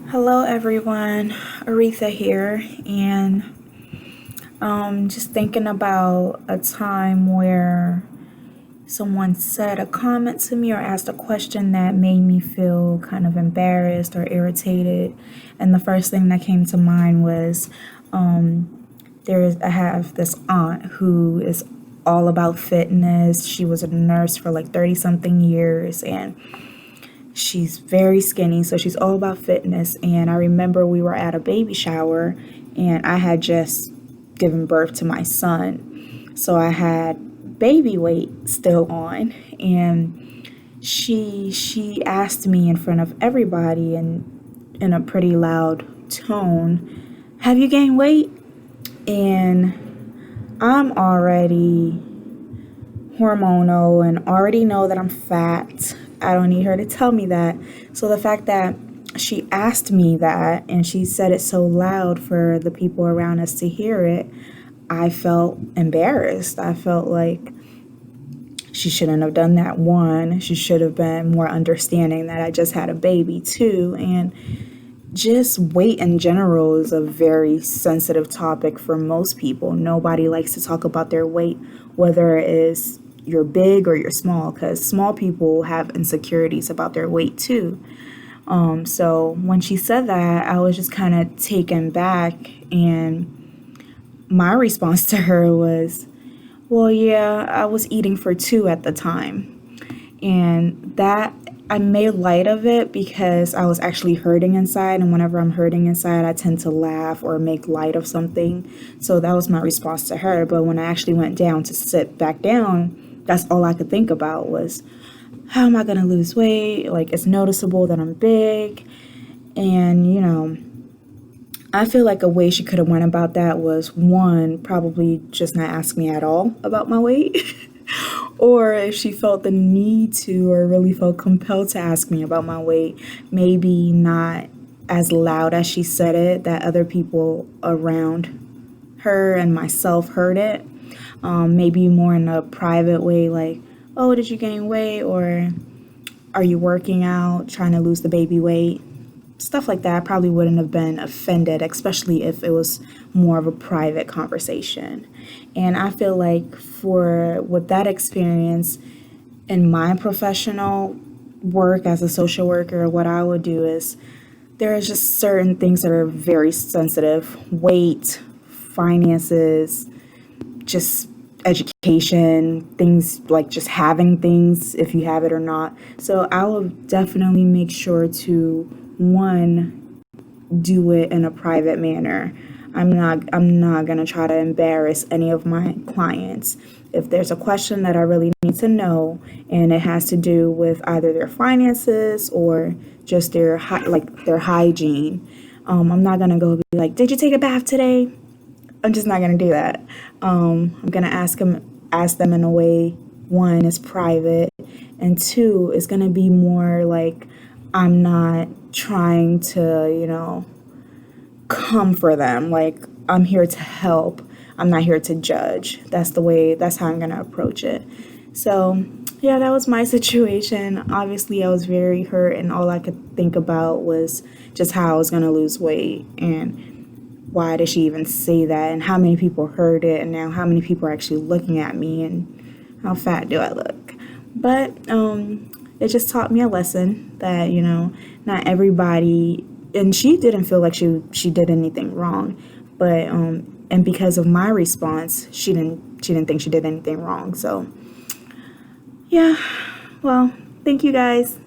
Hello, everyone. Aretha here, and just thinking about a time where someone said a comment to me or asked a question that made me feel kind of embarrassed or irritated. And the first thing that came to mind was I have this aunt who is all about fitness. She was a nurse for like 30 something years, and she's very skinny, so she's all about fitness. And I remember we were at a baby shower, and I had just given birth to my son. So I had baby weight still on, and she asked me in front of everybody and in a pretty loud tone, "Have you gained weight?" And I'm already hormonal and already know that I'm fat. I don't need her to tell me that. So the fact that she asked me that and she said it so loud for the people around us to hear it, I felt embarrassed. I felt like she shouldn't have done that. One, she should have been more understanding that I just had a baby. Two, and just weight in general is a very sensitive topic for most people. Nobody likes to talk about their weight, whether it is you're big or you're small, because small people have insecurities about their weight too. So when she said that, I was just kind of taken back, and my response to her was, "Well, yeah, I was eating for two at the time." And that I made light of it because I was actually hurting inside. And whenever I'm hurting inside, I tend to laugh or make light of something. So that was my response to her. But when I actually went down to sit back down, that's all I could think about was, how am I going to lose weight? Like, it's noticeable that I'm big. And, I feel like a way she could have went about that was, one, probably just not ask me at all about my weight. Or if she felt the need to or really felt compelled to ask me about my weight, maybe not as loud as she said it, that other people around her and myself heard it. Maybe more in a private way, like, "Oh, did you gain weight?" Or, "Are you working out, trying to lose the baby weight?" Stuff like that. I probably wouldn't have been offended, especially if it was more of a private conversation. And I feel like with that experience in my professional work as a social worker, what I would do is there are just certain things that are very sensitive: weight, finances, just education, things like just having things, if you have it or not. So I will definitely make sure to, one, do it in a private manner. I'm not going to try to embarrass any of my clients. If there's a question that I really need to know and it has to do with either their finances or just their their hygiene, I'm not going to go be like, "Did you take a bath today?" I'm just not going to do that. I'm going to ask them in a way, one, is private, and two, is going to be more like, I'm not trying to, come for them. Like, I'm here to help. I'm not here to judge. That's how I'm going to approach it. So, yeah, that was my situation. Obviously, I was very hurt, and all I could think about was just how I was going to lose weight, and why did she even say that, and how many people heard it, and now how many people are actually looking at me, and how fat do I look. But it just taught me a lesson that, not everybody, and she didn't feel like she did anything wrong, but and because of my response, she didn't think she did anything wrong. So yeah, well, thank you guys.